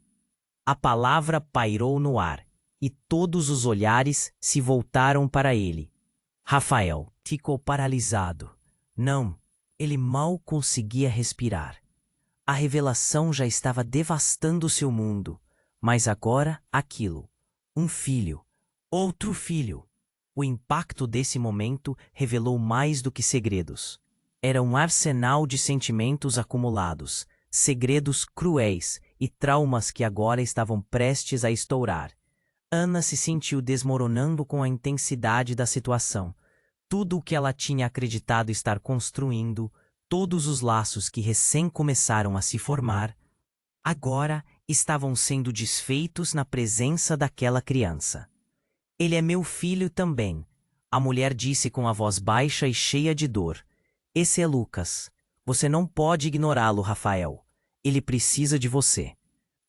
A palavra pairou no ar, e todos os olhares se voltaram para ele. Rafael ficou paralisado. Não, ele mal conseguia respirar. A revelação já estava devastando seu mundo, mas agora aquilo. Um filho, outro filho. O impacto desse momento revelou mais do que segredos. Era um arsenal de sentimentos acumulados, segredos cruéis e traumas que agora estavam prestes a estourar. Ana se sentiu desmoronando com a intensidade da situação. Tudo o que ela tinha acreditado estar construindo, todos os laços que recém começaram a se formar, agora estavam sendo desfeitos na presença daquela criança. Ele é meu filho também, a mulher disse com a voz baixa e cheia de dor. Esse é Lucas. Você não pode ignorá-lo, Rafael. Ele precisa de você.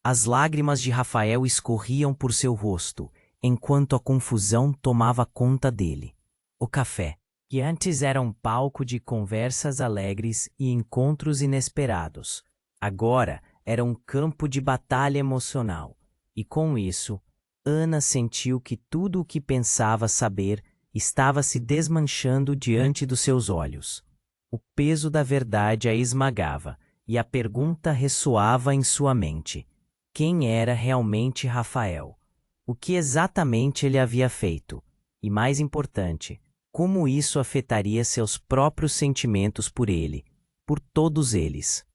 As lágrimas de Rafael escorriam por seu rosto, enquanto a confusão tomava conta dele. O café, que antes era um palco de conversas alegres e encontros inesperados, agora era um campo de batalha emocional. E com isso, Ana sentiu que tudo o que pensava saber estava se desmanchando diante dos seus olhos. O peso da verdade a esmagava, e a pergunta ressoava em sua mente. Quem era realmente Rafael? O que exatamente ele havia feito? E mais importante, como isso afetaria seus próprios sentimentos por ele, por todos eles?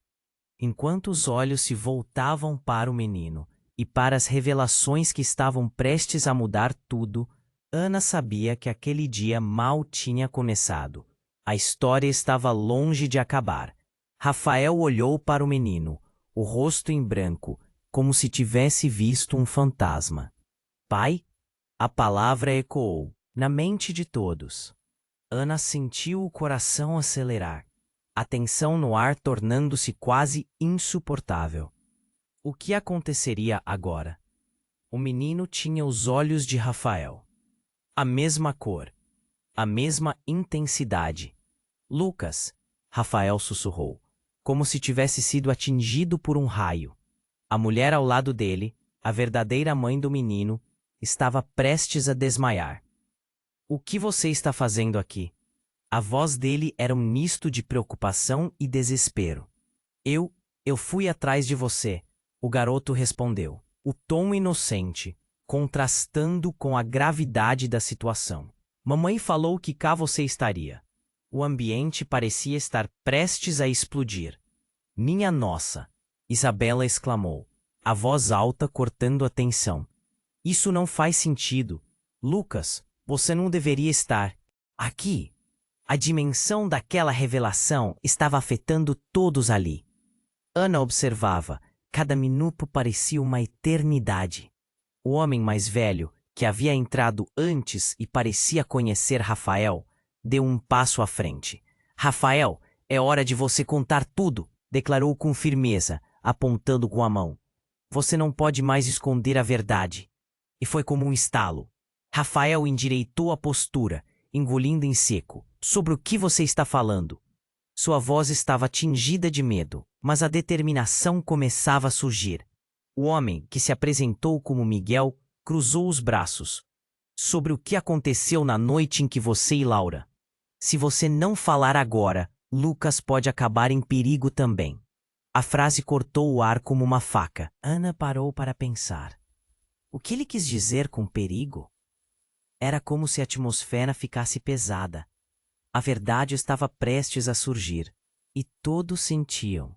Enquanto os olhos se voltavam para o menino e para as revelações que estavam prestes a mudar tudo, Ana sabia que aquele dia mal tinha começado. A história estava longe de acabar. Rafael olhou para o menino, o rosto em branco, como se tivesse visto um fantasma. Pai? A palavra ecoou na mente de todos. Ana sentiu o coração acelerar, a tensão no ar tornando-se quase insuportável. O que aconteceria agora? O menino tinha os olhos de Rafael. A mesma cor, a mesma intensidade. Lucas, Rafael sussurrou, como se tivesse sido atingido por um raio. A mulher ao lado dele, a verdadeira mãe do menino, estava prestes a desmaiar. O que você está fazendo aqui? A voz dele era um misto de preocupação e desespero. Eu fui atrás de você, o garoto respondeu, o tom inocente, contrastando com a gravidade da situação. Mamãe falou que cá você estaria. O ambiente parecia estar prestes a explodir. Minha nossa! Isabela exclamou, a voz alta cortando a tensão. Isso não faz sentido. Lucas, você não deveria estar aqui. A dimensão daquela revelação estava afetando todos ali. Ana observava. Cada minuto parecia uma eternidade. O homem mais velho, que havia entrado antes e parecia conhecer Rafael, deu um passo à frente. Rafael, é hora de você contar tudo, declarou com firmeza, apontando com a mão. Você não pode mais esconder a verdade. E foi como um estalo. Rafael endireitou a postura, engolindo em seco. Sobre o que você está falando? Sua voz estava tingida de medo, mas a determinação começava a surgir. O homem, que se apresentou como Miguel, cruzou os braços. Sobre o que aconteceu na noite em que você e Laura. Se você não falar agora, Lucas pode acabar em perigo também. A frase cortou o ar como uma faca. Ana parou para pensar. O que ele quis dizer com perigo? Era como se a atmosfera ficasse pesada. A verdade estava prestes a surgir, e todos sentiam.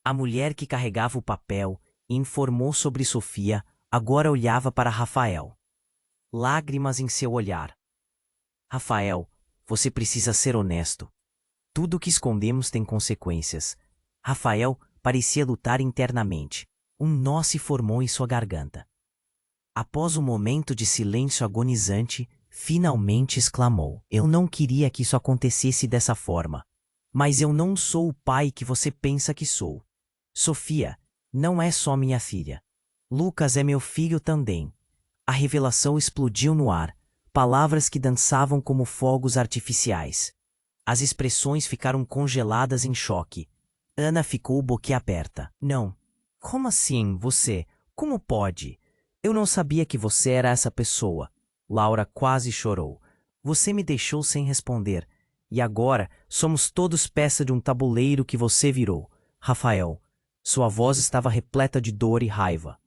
A mulher que carregava o papel e informou sobre Sofia agora olhava para Rafael. Lágrimas em seu olhar. Rafael, você precisa ser honesto. Tudo o que escondemos tem consequências. Rafael parecia lutar internamente. Um nó se formou em sua garganta. Após um momento de silêncio agonizante, finalmente exclamou. Eu não queria que isso acontecesse dessa forma. Mas eu não sou o pai que você pensa que sou. Sofia, não é só minha filha. Lucas é meu filho também. A revelação explodiu no ar, palavras que dançavam como fogos artificiais. As expressões ficaram congeladas em choque. Ana ficou boquiaberta. Não. Como assim, você? Como pode? Eu não sabia que você era essa pessoa. Laura quase chorou. Você me deixou sem responder. E agora somos todos peça de um tabuleiro que você virou. Rafael. Sua voz estava repleta de dor e raiva.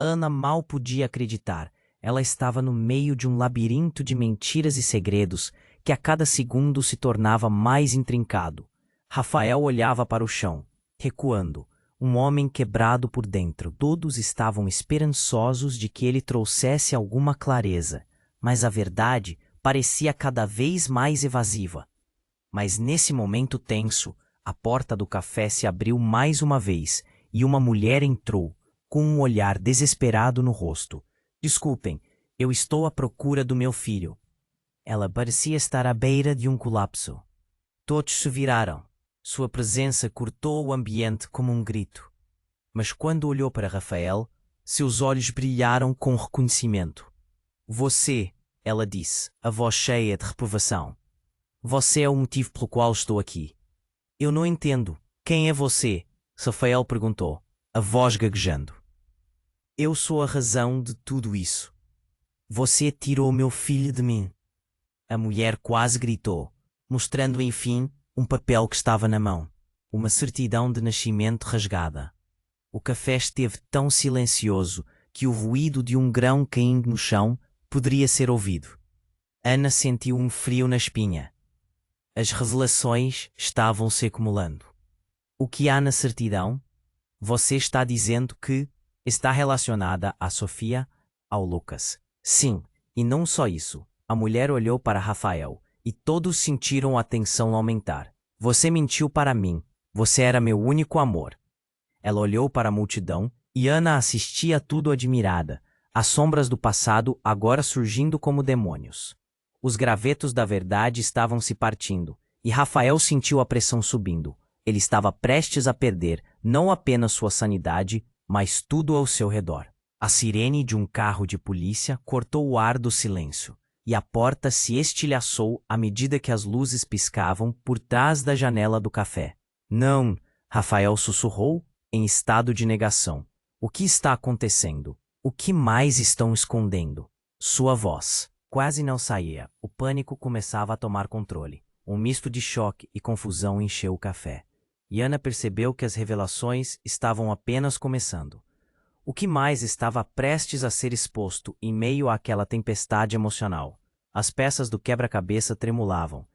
Ana mal podia acreditar. Ela estava no meio de um labirinto de mentiras e segredos que a cada segundo se tornava mais intrincado. Rafael olhava para o chão, recuando, um homem quebrado por dentro. Todos estavam esperançosos de que ele trouxesse alguma clareza, mas a verdade parecia cada vez mais evasiva. Mas nesse momento tenso, a porta do café se abriu mais uma vez e uma mulher entrou, com um olhar desesperado no rosto. Desculpem, eu estou à procura do meu filho. Ela parecia estar à beira de um colapso. Todos se viraram. Sua presença cortou o ambiente como um grito. Mas quando olhou para Rafael, seus olhos brilharam com reconhecimento. Você, ela disse, a voz cheia de reprovação. Você é o motivo pelo qual estou aqui. Eu não entendo. Quem é você? Rafael perguntou, a voz gaguejando. Eu sou a razão de tudo isso. Você tirou meu filho de mim. A mulher quase gritou, mostrando enfim um papel que estava na mão. Uma certidão de nascimento rasgada. O café esteve tão silencioso que o ruído de um grão caindo no chão poderia ser ouvido. Ana sentiu um frio na espinha. As revelações estavam se acumulando. O que há na certidão? Você está dizendo que está relacionada a Sofia, ao Lucas. Sim, e não só isso. A mulher olhou para Rafael, e todos sentiram a tensão aumentar. Você mentiu para mim. Você era meu único amor. Ela olhou para a multidão, e Ana assistia tudo admirada, as sombras do passado agora surgindo como demônios. Os gravetos da verdade estavam se partindo, e Rafael sentiu a pressão subindo. Ele estava prestes a perder não apenas sua sanidade, mas tudo ao seu redor. A sirene de um carro de polícia cortou o ar do silêncio, e a porta se estilhaçou à medida que as luzes piscavam por trás da janela do café. Não, Rafael sussurrou, em estado de negação. O que está acontecendo? O que mais estão escondendo? Sua voz quase não saía. O pânico começava a tomar controle. Um misto de choque e confusão encheu o café. E Ana percebeu que as revelações estavam apenas começando. O que mais estava prestes a ser exposto em meio àquela tempestade emocional? As peças do quebra-cabeça tremulavam,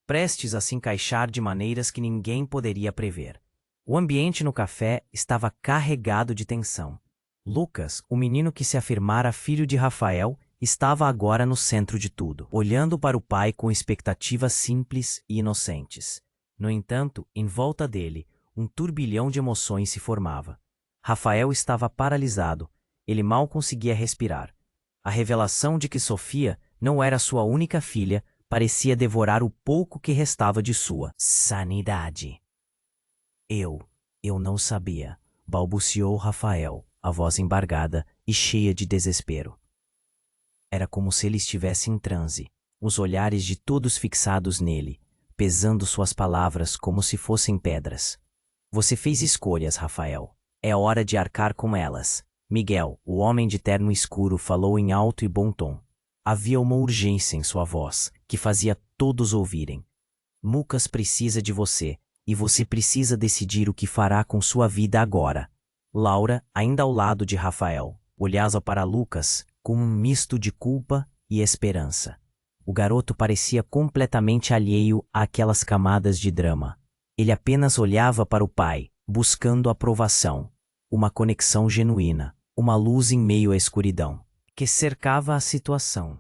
prestes a se encaixar de maneiras que ninguém poderia prever. O ambiente no café estava carregado de tensão. Lucas, o menino que se afirmara filho de Rafael, estava agora no centro de tudo, olhando para o pai com expectativas simples e inocentes. No entanto, em volta dele, um turbilhão de emoções se formava. Rafael estava paralisado, ele mal conseguia respirar. A revelação de que Sofia não era sua única filha parecia devorar o pouco que restava de sua sanidade. Eu não sabia, balbuciou Rafael, a voz embargada e cheia de desespero. Era como se ele estivesse em transe, os olhares de todos fixados nele, pesando suas palavras como se fossem pedras. Você fez escolhas, Rafael. É hora de arcar com elas. Miguel, o homem de terno escuro, falou em alto e bom tom. Havia uma urgência em sua voz, que fazia todos ouvirem. Lucas precisa de você, e você precisa decidir o que fará com sua vida agora. Laura, ainda ao lado de Rafael, olhava para Lucas com um misto de culpa e esperança. O garoto parecia completamente alheio àquelas camadas de drama. Ele apenas olhava para o pai, buscando aprovação, uma conexão genuína, uma luz em meio à escuridão que cercava a situação.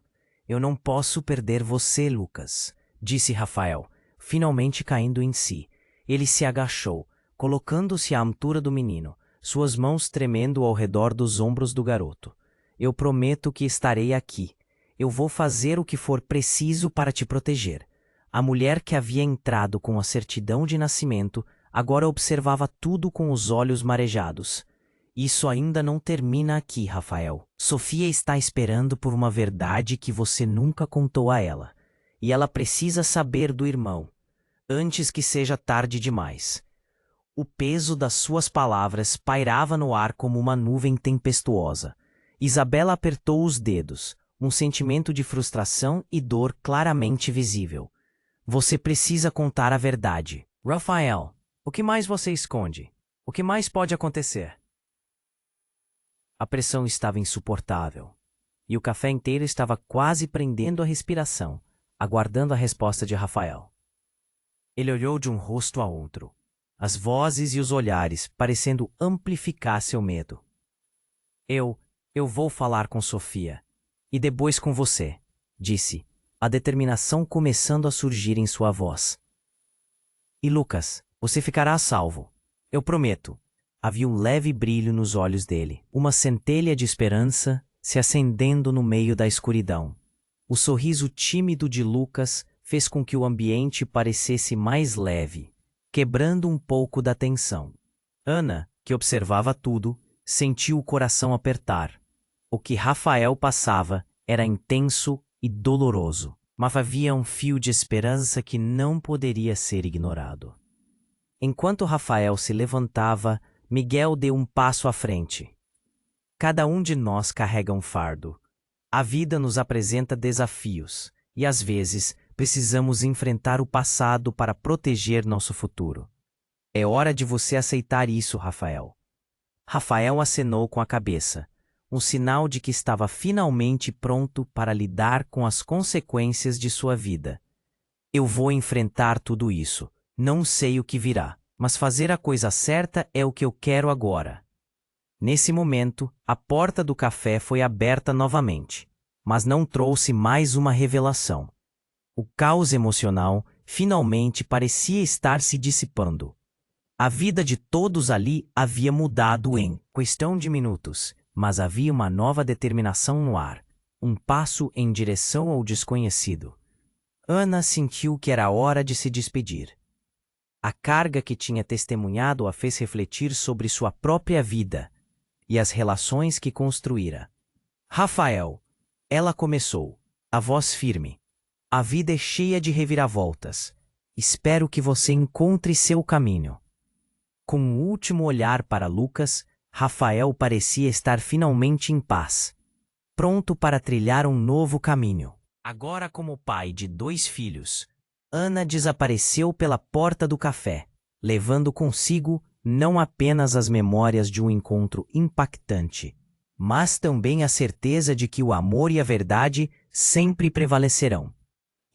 Eu não posso perder você, Lucas, disse Rafael, finalmente caindo em si. Ele se agachou, colocando-se à altura do menino, suas mãos tremendo ao redor dos ombros do garoto. Eu prometo que estarei aqui. Eu vou fazer o que for preciso para te proteger. A mulher que havia entrado com a certidão de nascimento agora observava tudo com os olhos marejados. Isso ainda não termina aqui, Rafael. Sofia está esperando por uma verdade que você nunca contou a ela. E ela precisa saber do irmão, antes que seja tarde demais. O peso das suas palavras pairava no ar como uma nuvem tempestuosa. Isabela apertou os dedos, um sentimento de frustração e dor claramente visível. Você precisa contar a verdade. Rafael, o que mais você esconde? O que mais pode acontecer? A pressão estava insuportável, e o café inteiro estava quase prendendo a respiração, aguardando a resposta de Rafael. Ele olhou de um rosto a outro, as vozes e os olhares parecendo amplificar seu medo. Eu vou falar com Sofia, e depois com você, disse, a determinação começando a surgir em sua voz. E Lucas, você ficará a salvo, eu prometo. Havia um leve brilho nos olhos dele, uma centelha de esperança se acendendo no meio da escuridão. O sorriso tímido de Lucas fez com que o ambiente parecesse mais leve, quebrando um pouco da tensão. Ana, que observava tudo, sentiu o coração apertar. O que Rafael passava era intenso e doloroso, mas havia um fio de esperança que não poderia ser ignorado. Enquanto Rafael se levantava, Miguel deu um passo à frente. Cada um de nós carrega um fardo. A vida nos apresenta desafios, e às vezes precisamos enfrentar o passado para proteger nosso futuro. É hora de você aceitar isso, Rafael. Rafael acenou com a cabeça, um sinal de que estava finalmente pronto para lidar com as consequências de sua vida. Eu vou enfrentar tudo isso. Não sei o que virá, mas fazer a coisa certa é o que eu quero agora. Nesse momento, a porta do café foi aberta novamente, mas não trouxe mais uma revelação. O caos emocional finalmente parecia estar se dissipando. A vida de todos ali havia mudado em questão de minutos, mas havia uma nova determinação no ar, um passo em direção ao desconhecido. Ana sentiu que era hora de se despedir. A carga que tinha testemunhado a fez refletir sobre sua própria vida e as relações que construíra. Rafael, ela começou, a voz firme. A vida é cheia de reviravoltas. Espero que você encontre seu caminho. Com um último olhar para Lucas, Rafael parecia estar finalmente em paz, pronto para trilhar um novo caminho. Agora, como pai de 2 filhos, Ana desapareceu pela porta do café, levando consigo não apenas as memórias de um encontro impactante, mas também a certeza de que o amor e a verdade sempre prevalecerão.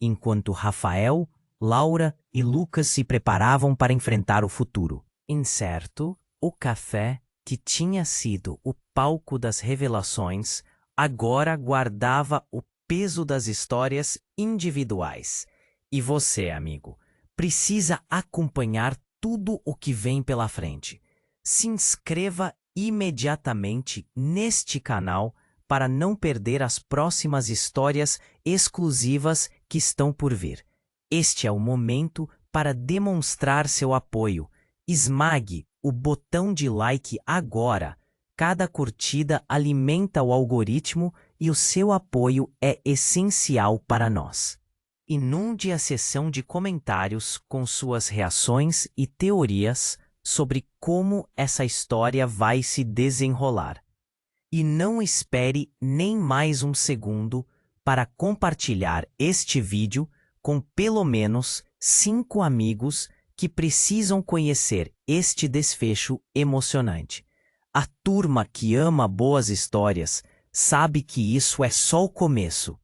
Enquanto Rafael, Laura e Lucas se preparavam para enfrentar o futuro incerto, o café, que tinha sido o palco das revelações, agora guardava o peso das histórias individuais. E você, amigo, precisa acompanhar tudo o que vem pela frente. Se inscreva imediatamente neste canal para não perder as próximas histórias exclusivas que estão por vir. Este é o momento para demonstrar seu apoio. Esmague o botão de like agora. Cada curtida alimenta o algoritmo e o seu apoio é essencial para nós. Inunde a seção de comentários com suas reações e teorias sobre como essa história vai se desenrolar. E não espere nem mais um segundo para compartilhar este vídeo com pelo menos 5 amigos que precisam conhecer este desfecho emocionante. A turma que ama boas histórias sabe que isso é só o começo.